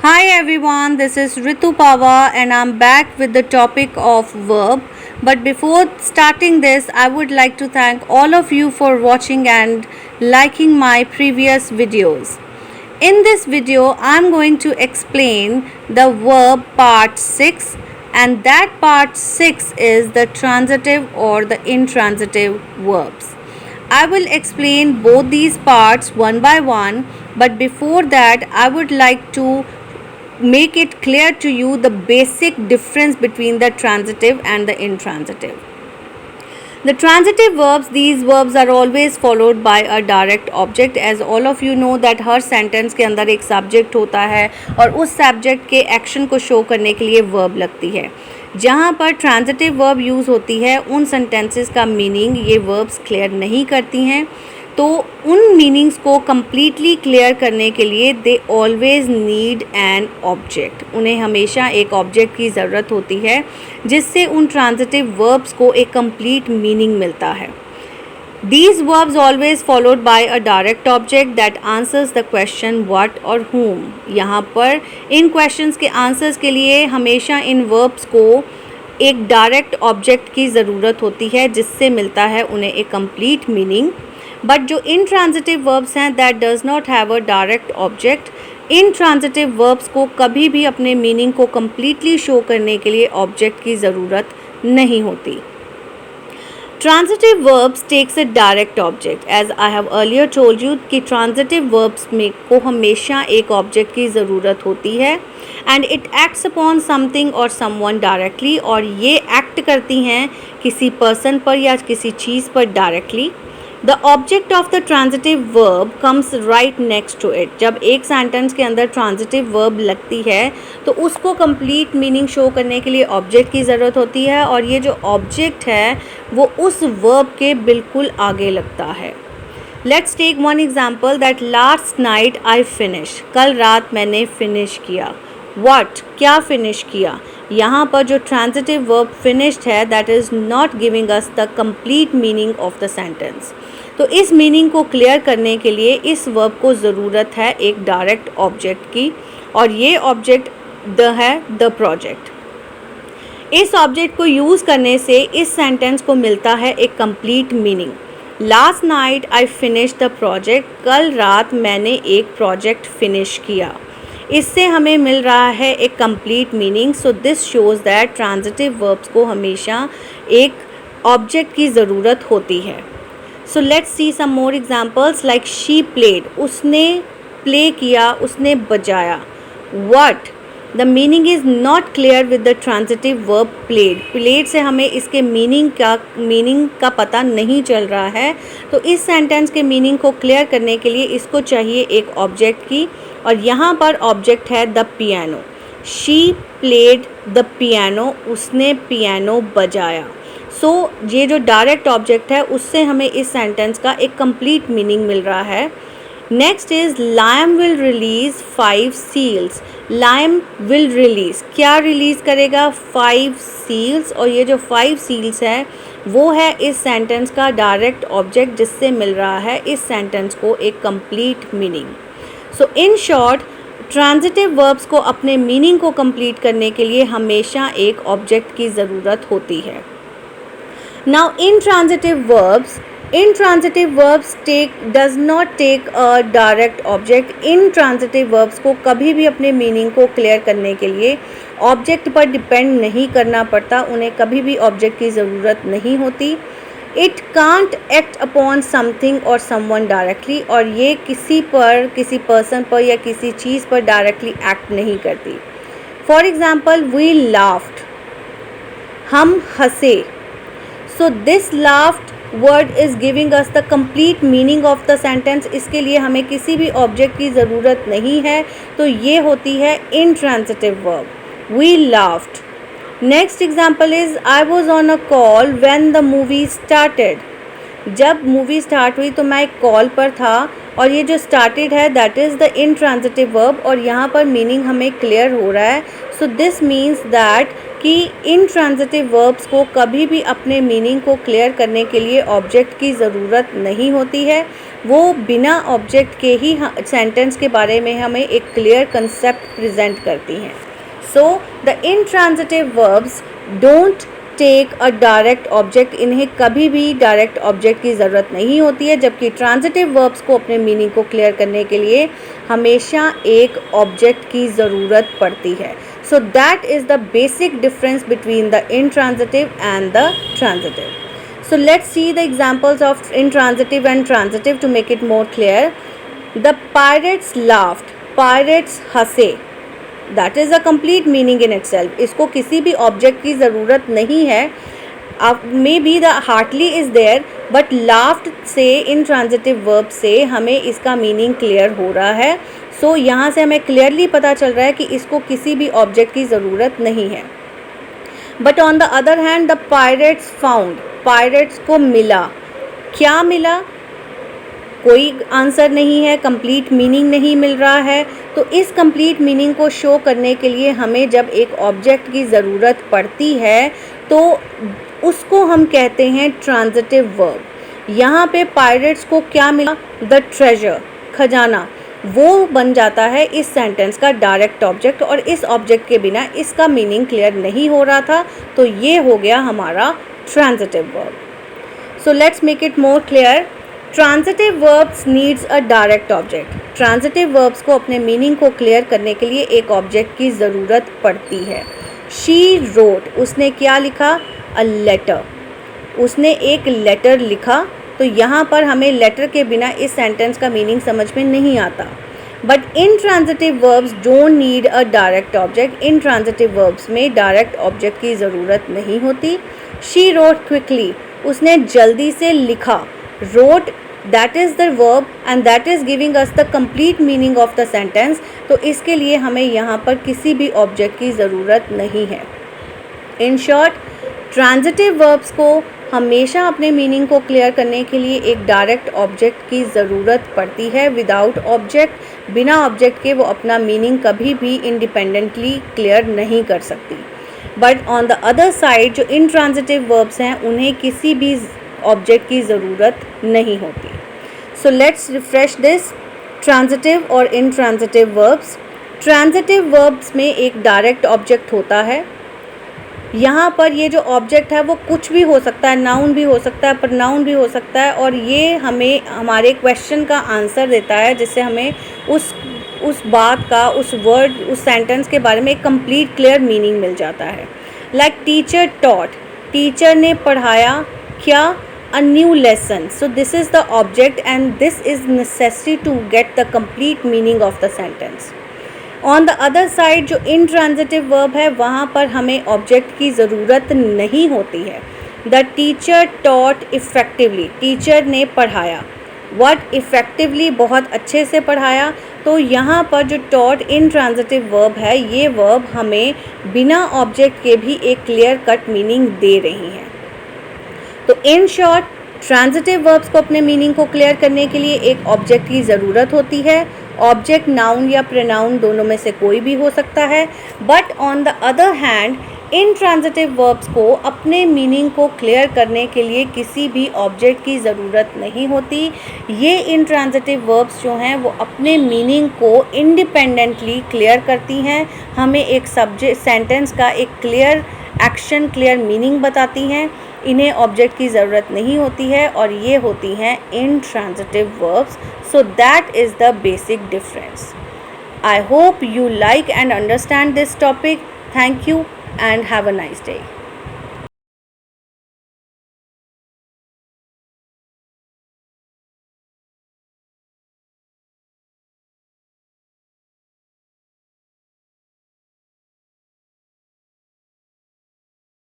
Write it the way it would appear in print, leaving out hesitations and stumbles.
Hi everyone, this is Ritu Pava and I'm back with the topic of verb. But before starting this, I would like to thank all of you for watching and liking my previous videos. In this video, I'm going to explain the verb part 6, and that part 6 is the transitive or the intransitive verbs. I will explain both these parts one by one, but before that, I would like to make it clear to you the basic difference between the transitive and the intransitive. The transitive verbs, these verbs are always followed by a direct object, as all of you know that her sentence के अंदर एक subject होता है और उस subject के action को show करने के लिए वर्ब लगती है. जहाँ पर ट्रांजिटिव वर्ब यूज़ होती है उन सेंटेंसेस का मीनिंग ये वर्ब्स क्लियर नहीं करती हैं. तो उन मीनिंग्स को कम्प्लीटली क्लियर करने के लिए they always need an object. उन्हें हमेशा एक ऑब्जेक्ट की ज़रूरत होती है जिससे उन ट्रांजिटिव वर्ब्स को एक कंप्लीट मीनिंग मिलता है. These verbs always followed by a direct object that answers the question what or whom. यहाँ पर इन questions के answers के लिए हमेशा इन verbs को एक डायरेक्ट ऑब्जेक्ट की ज़रूरत होती है जिससे मिलता है उन्हें एक कंप्लीट मीनिंग. बट जो intransitive verbs हैं that does not have a direct object, intransitive verbs को कभी भी अपने मीनिंग को कम्प्लीटली शो करने के लिए ऑब्जेक्ट की ज़रूरत नहीं होती. Transitive verbs takes a direct object. As I have earlier told you कि transitive verbs में को हमेशा एक ऑब्जेक्ट की ज़रूरत होती है and it acts upon something or someone directly, और ये एक्ट करती हैं किसी पर्सन पर या किसी चीज़ पर directly. The object of the transitive verb comes right next to it. जब एक सेंटेंस के अंदर transitive verb लगती है तो उसको complete meaning शो करने के लिए object की ज़रूरत होती है और ये जो object है वो उस verb के बिल्कुल आगे लगता है. Let's take one example that last night I finished. कल रात मैंने finish किया. What? क्या finish किया? यहाँ पर जो transitive verb finished है that is not giving us the complete meaning of the sentence. तो इस मीनिंग को क्लियर करने के लिए इस वर्ब को ज़रूरत है एक डायरेक्ट ऑब्जेक्ट की, और ये ऑब्जेक्ट द प्रोजेक्ट. इस ऑब्जेक्ट को यूज़ करने से इस सेंटेंस को मिलता है एक complete meaning. Last night I finish the project. कल रात मैंने एक प्रोजेक्ट फिनिश किया. इससे हमें मिल रहा है एक complete meaning. So this shows that transitive verbs को हमेशा एक ऑब्जेक्ट की ज़रूरत होती है. So let's see some more examples like she played. उसने प्ले किया, उसने बजाया. What? The meaning is not clear with the transitive verb played. Played से हमें इसके मीनिंग का पता नहीं चल रहा है. तो इस सेंटेंस के मीनिंग को क्लियर करने के लिए इसको चाहिए एक ऑब्जेक्ट की, और यहाँ पर ऑब्जेक्ट है the piano. She played the piano. उसने पियानो बजाया. सो ये जो डायरेक्ट ऑब्जेक्ट है उससे हमें इस सेंटेंस का एक कंप्लीट मीनिंग मिल रहा है. Next is Liam will release 5 seals. Liam will release, क्या रिलीज़ करेगा? 5 सील्स. और ये जो 5 सील्स है वो है इस सेंटेंस का डायरेक्ट ऑब्जेक्ट जिससे मिल रहा है इस सेंटेंस को एक complete meaning. So in short, transitive verbs को अपने मीनिंग को कंप्लीट करने के लिए हमेशा एक ऑब्जेक्ट की ज़रूरत होती है. Now intransitive verbs does not take a direct object. Intransitive verbs को कभी भी अपने मीनिंग को क्लियर करने के लिए ऑब्जेक्ट पर डिपेंड नहीं करना पड़ता. उन्हें कभी भी ऑब्जेक्ट की ज़रूरत नहीं होती. It can't act upon something or someone directly. और ये किसी पर्सन पर या किसी चीज़ पर डायरेक्टली एक्ट नहीं करती. For example, we laughed. हम हंसे. So this laughed word is giving us the complete meaning of the sentence. इसके लिए हमें किसी भी ऑब्जेक्ट की ज़रूरत नहीं है. तो ये होती है intransitive verb. We laughed. Next example is I was on a call when the movie started. जब मूवी स्टार्ट हुई तो मैं एक कॉल पर था, और ये जो स्टार्टेड है that is the intransitive verb, और यहाँ पर मीनिंग हमें क्लियर हो रहा है. सो दिस मीन्स दैट कि intransitive verbs को कभी भी अपने मीनिंग को क्लियर करने के लिए ऑब्जेक्ट की ज़रूरत नहीं होती है. वो बिना ऑब्जेक्ट के ही सेंटेंस के बारे में हमें एक क्लियर कंसेप्ट प्रेजेंट करती हैं. So the intransitive verbs don't take a direct object. इन्हें कभी भी डायरेक्ट ऑब्जेक्ट की ज़रूरत नहीं होती है, जबकि ट्रांजिटिव वर्ब्स को अपने मीनिंग को क्लियर करने के लिए हमेशा एक ऑब्जेक्ट की ज़रूरत पड़ती है. So that is the basic difference between the intransitive and the transitive. So let's see the examples of intransitive and transitive to make it more clear. The pirates laughed. Pirates हंसे. That is a complete meaning in itself. इसको किसी भी object की ज़रूरत नहीं है. May be the heartily is there, but laughed से intransitive verb से हमें इसका मीनिंग क्लियर हो रहा है. सो यहाँ से हमें क्लियरली पता चल रहा है कि इसको किसी भी ऑब्जेक्ट की ज़रूरत नहीं है. But on the other hand the pirates found. Pirates को मिला. क्या मिला? कोई आंसर नहीं है, कंप्लीट मीनिंग नहीं मिल रहा है. तो इस कंप्लीट मीनिंग को शो करने के लिए हमें जब एक ऑब्जेक्ट की ज़रूरत पड़ती है तो उसको हम कहते हैं ट्रांजिटिव वर्ब. यहाँ पे पायरेट्स को क्या मिला? द ट्रेजर, खजाना. वो बन जाता है इस सेंटेंस का डायरेक्ट ऑब्जेक्ट, और इस ऑब्जेक्ट के बिना इसका मीनिंग क्लियर नहीं हो रहा था. तो ये हो गया हमारा transitive verb. So let's make it more clear. Transitive verbs needs a direct object. Transitive verbs को अपने मीनिंग को क्लियर करने के लिए एक ऑब्जेक्ट की ज़रूरत पड़ती है. She wrote. उसने क्या लिखा? A letter. उसने एक लेटर लिखा. तो यहाँ पर हमें लेटर के बिना इस सेंटेंस का मीनिंग समझ में नहीं आता. But intransitive verbs don't need a direct object. Intransitive verbs में डायरेक्ट ऑब्जेक्ट की ज़रूरत नहीं होती. She wrote quickly. उसने जल्दी से लिखा. wrote, that is the verb and that is giving us the complete meaning of the sentence. तो इसके लिए हमें यहाँ पर किसी भी ऑब्जेक्ट की ज़रूरत नहीं है. इन शॉर्ट, ट्रांजिटिव वर्ब्स को हमेशा अपने मीनिंग को क्लियर करने के लिए एक डायरेक्ट ऑब्जेक्ट की ज़रूरत पड़ती है. विदाउट ऑब्जेक्ट, बिना ऑब्जेक्ट के वो अपना मीनिंग कभी भी इंडिपेंडेंटली क्लियर नहीं कर सकती. But on the other side जो इंट्रांजिटिव वर्ब्स हैं उन्हें किसी भी ऑब्जेक्ट की ज़रूरत नहीं होती. So let's refresh this. Transitive और इंट्रांजिटिव वर्ब्स. ट्रांजिटिव वर्ब्स में एक डायरेक्ट ऑब्जेक्ट होता है. यहाँ पर ये जो ऑब्जेक्ट है वो कुछ भी हो सकता है, नाउन भी हो सकता है, प्रोनाउन भी हो सकता है, और ये हमें हमारे क्वेश्चन का आंसर देता है, जिससे हमें उस बात का, उस वर्ड, उस सेंटेंस के बारे में एक कंप्लीट क्लियर मीनिंग मिल जाता है. Like teacher taught. टीचर ने पढ़ाया क्या? a new lesson. So this is the object and this is necessary to get the complete meaning of the sentence. On the other side जो intransitive verb है वहाँ पर हमें ऑब्जेक्ट की ज़रूरत नहीं होती है. The teacher taught effectively. Teacher ने पढ़ाया. What effectively? बहुत अच्छे से पढ़ाया. तो यहाँ पर जो taught intransitive verb है, ये verb हमें बिना ऑब्जेक्ट के भी एक क्लियर कट मीनिंग दे रही है. तो इन शॉर्ट, ट्रांजिटिव वर्ब्स को अपने मीनिंग को क्लियर करने के लिए एक ऑब्जेक्ट की ज़रूरत होती है. ऑब्जेक्ट नाउन या प्रोनाउन दोनों में से कोई भी हो सकता है. But on the other hand intransitive verbs को अपने मीनिंग को क्लियर करने के लिए किसी भी ऑब्जेक्ट की ज़रूरत नहीं होती. ये इंट्रांजिटिव वर्ब्स जो हैं वो अपने मीनिंग को इंडिपेंडेंटली क्लियर करती हैं. हमें एक सब्जेक्ट, सेंटेंस का एक क्लियर एक्शन, क्लियर मीनिंग बताती हैं. इन्हें ऑब्जेक्ट की ज़रूरत नहीं होती है और ये होती हैं intransitive verbs. So that is the basic difference. I hope you like and understand this topic. Thank you and have a nice day.